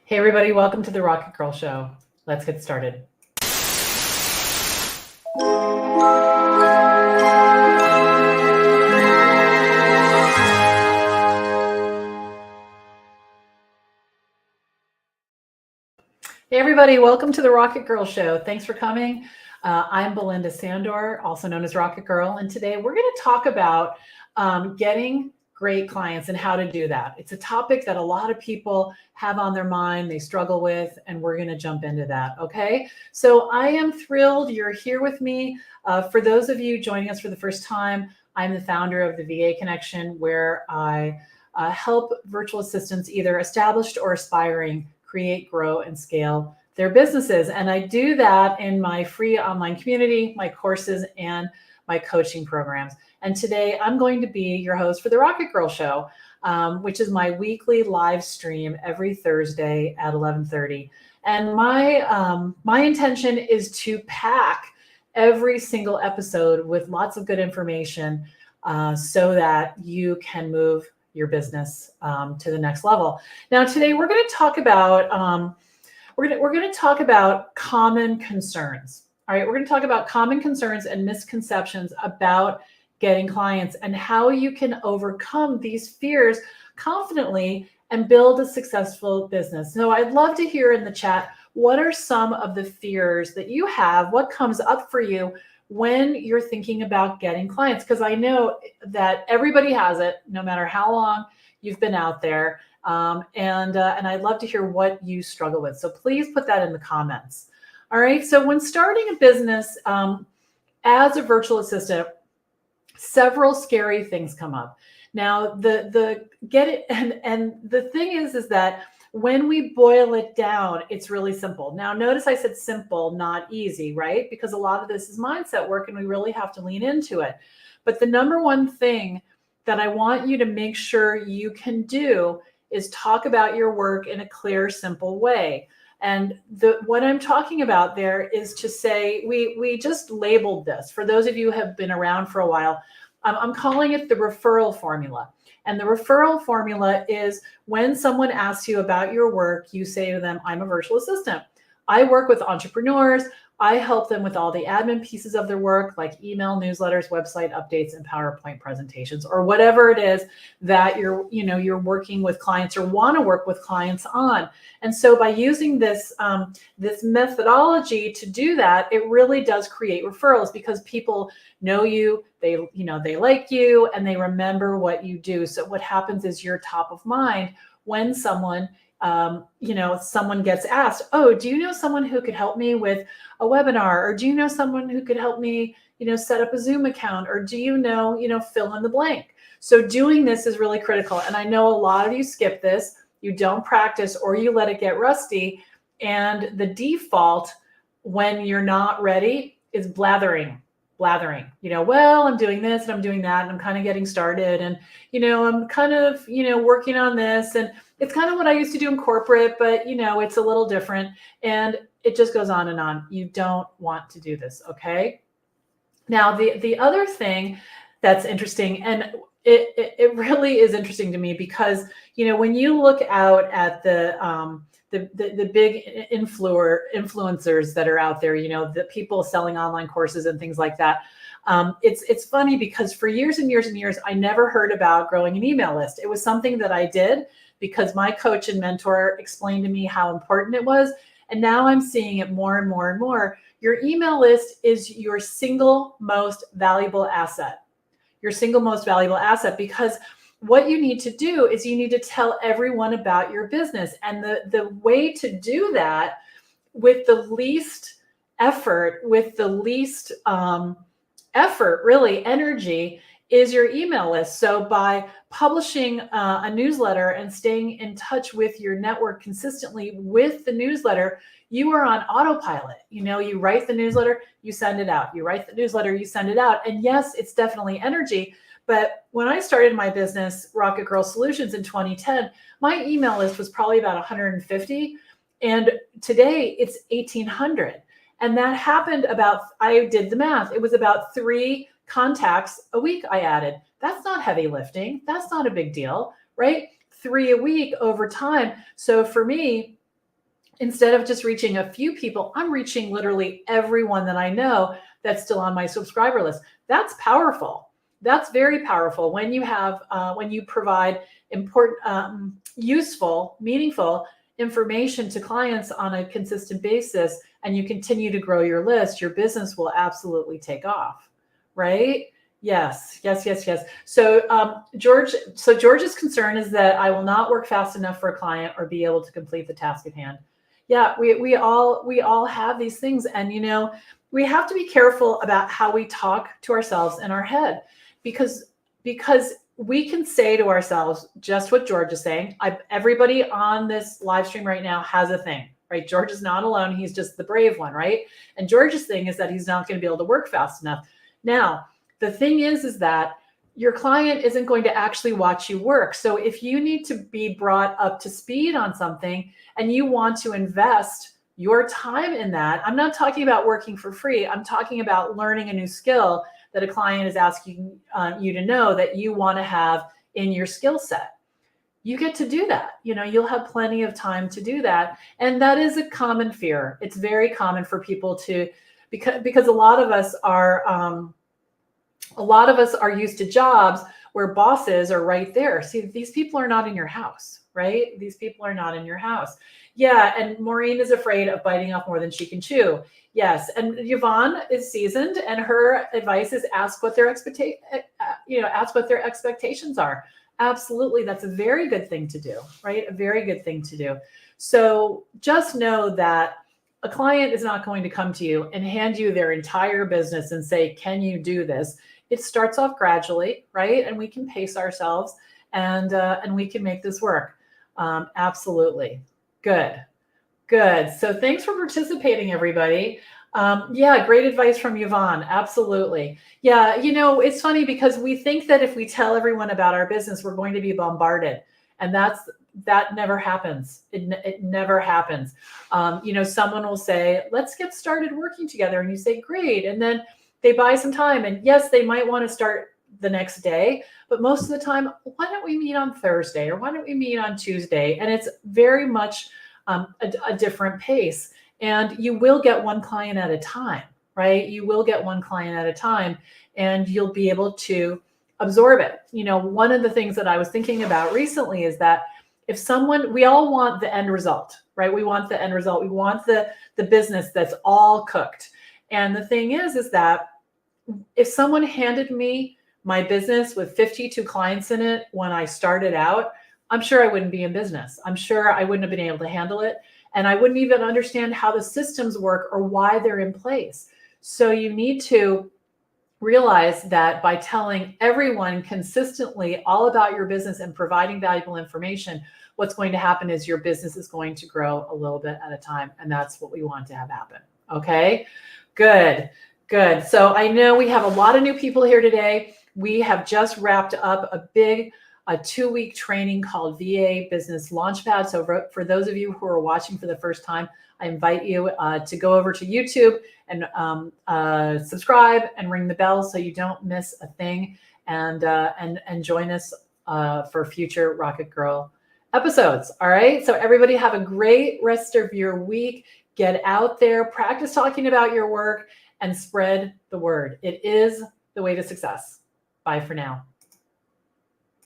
Hey everybody, welcome to the RocketGirl Show. Let's get started. Hey everybody, welcome to the RocketGirl Show. Thanks for coming. I'm Belinda Sandor, also known as RocketGirl, and today we're going to talk about getting great clients and how to do that. It's a topic that a lot of people have on their mind, they struggle with, and we're going to jump into that, okay? So I am thrilled you're here with me. For those of you joining us for the first time, I'm the founder of the VA Connection, where I help virtual assistants, either established or aspiring, create, grow, and scale their businesses. And I do that in my free online community, my courses, and my coaching programs. And today I'm going to be your host for the RocketGirl Show, which is my weekly live stream every Thursday at 11:30. And my intention is to pack every single episode with lots of good information so that you can move your business to the next level. Now, today we're going to talk about we're going to talk about common concerns. All right, we're going to talk about common concerns and misconceptions about getting clients and how you can overcome these fears confidently and build a successful business. So I'd love to hear in the chat, what are some of the fears that you have? What comes up for you when you're thinking about getting clients? Because I know that everybody has it, no matter how long you've been out there. And I'd love to hear what you struggle with. So please put that in the comments. All right. So when starting a business as a virtual assistant, several scary things come up. Now, the thing is that when we boil it down, it's really simple. Now, notice I said simple, not easy, right? Because a lot of this is mindset work and we really have to lean into it. But the number one thing that I want you to make sure you can do is talk about your work in a clear, simple way. And what I'm talking about there is to say, we just labeled this. For those of you who have been around for a while, I'm calling it the referral formula. And the referral formula is when someone asks you about your work, you say to them, I'm a virtual assistant. I work with entrepreneurs. I help them with all the admin pieces of their work, like email, newsletters, website updates, and PowerPoint presentations, or whatever it is that you're working with clients or want to work with clients on. And so by using this methodology to do that, it really does create referrals because people know you, they like you, and they remember what you do. So what happens is you're top of mind when someone gets asked, oh, do you know someone who could help me with a webinar? Or do you know someone who could help me, set up a Zoom account? Or do you know, fill in the blank? So doing this is really critical. And I know a lot of you skip this, you don't practice, or you let it get rusty. And the default when you're not ready is blathering. Well, I'm doing this and I'm doing that and I'm kind of getting started and, I'm kind of, working on this, and it's kind of what I used to do in corporate, but, it's a little different, and it just goes on and on. You don't want to do this. Okay. Now, the other thing that's interesting, and it really is interesting to me because, when you look out at the big influencers that are out there, the people selling online courses and things like that. It's funny because for years and years and years, I never heard about growing an email list. It was something that I did because my coach and mentor explained to me how important it was. And now I'm seeing it more and more and more. Your email list is your single most valuable asset. Your single most valuable asset, because what you need to do is you need to tell everyone about your business. And the way to do that with the least effort, really energy, is your email list. So by publishing a newsletter and staying in touch with your network consistently with the newsletter, you are on autopilot. You write the newsletter, you send it out. You write the newsletter, you send it out. And yes, it's definitely energy. But when I started my business, RocketGirl Solutions, in 2010, my email list was probably about 150. And today it's 1,800. And that happened I did the math. It was about 3 contacts a week I added. That's not heavy lifting. That's not a big deal, right? 3 a week over time. So for me, instead of just reaching a few people, I'm reaching literally everyone that I know that's still on my subscriber list. That's powerful. That's very powerful when you have, when you provide important, useful, meaningful information to clients on a consistent basis, and you continue to grow your list, your business will absolutely take off, right? Yes, yes, yes, yes. So George's concern is that I will not work fast enough for a client or be able to complete the task at hand. Yeah, we all have these things, and we have to be careful about how we talk to ourselves in our head, because we can say to ourselves just what George is saying. Everybody on this live stream right now has a thing, right? George is not alone. He's just the brave one, right? And George's thing is that he's not going to be able to work fast enough. Now, the thing is that your client isn't going to actually watch you work. So if you need to be brought up to speed on something and you want to invest your time in that, I'm not talking about working for free. I'm talking about learning a new skill that a client is asking you to know that you want to have in your skill set. You get to do that. You'll have plenty of time to do that. And that is a common fear. It's very common for people to, because a lot of us are used to jobs where bosses are right there. See, these people are not in your house, right? These people are not in your house. Yeah, and Maureen is afraid of biting off more than she can chew. Yes, and Yvonne is seasoned, and her advice is ask what their expectations are. Absolutely, that's a very good thing to do, right? A very good thing to do. So just know that a client is not going to come to you and hand you their entire business and say, "Can you do this?" It starts off gradually, right? And we can pace ourselves, and we can make this work. Absolutely. Good. So thanks for participating, everybody. Yeah, great advice from Yvonne. Absolutely. Yeah, it's funny because we think that if we tell everyone about our business, we're going to be bombarded. And that never happens. It never happens. Someone will say, "Let's get started working together." And you say, "Great." And then they buy some time. And yes, they might want to start the next day, but most of the time, why don't we meet on Thursday, or why don't we meet on Tuesday? And it's very much a different pace. And you will get one client at a time, right? You will get one client at a time, and you'll be able to absorb it. One of the things that I was thinking about recently is that we all want the end result, right? We want the end result. We want the business that's all cooked. And the thing is that if someone handed me my business with 52 clients in it when I started out, I'm sure I wouldn't be in business. I'm sure I wouldn't have been able to handle it. And I wouldn't even understand how the systems work or why they're in place. So you need to realize that by telling everyone consistently all about your business and providing valuable information, what's going to happen is your business is going to grow a little bit at a time. And that's what we want to have happen. Okay, good. So I know we have a lot of new people here today. We have just wrapped up a 2-week training called VA Business Launchpad. So for those of you who are watching for the first time, I invite you to go over to YouTube and subscribe and ring the bell so you don't miss a thing, and join us for future Rocket Girl episodes. All right. So everybody have a great rest of your week. Get out there, practice talking about your work, and spread the word. It is the way to success. Bye for now.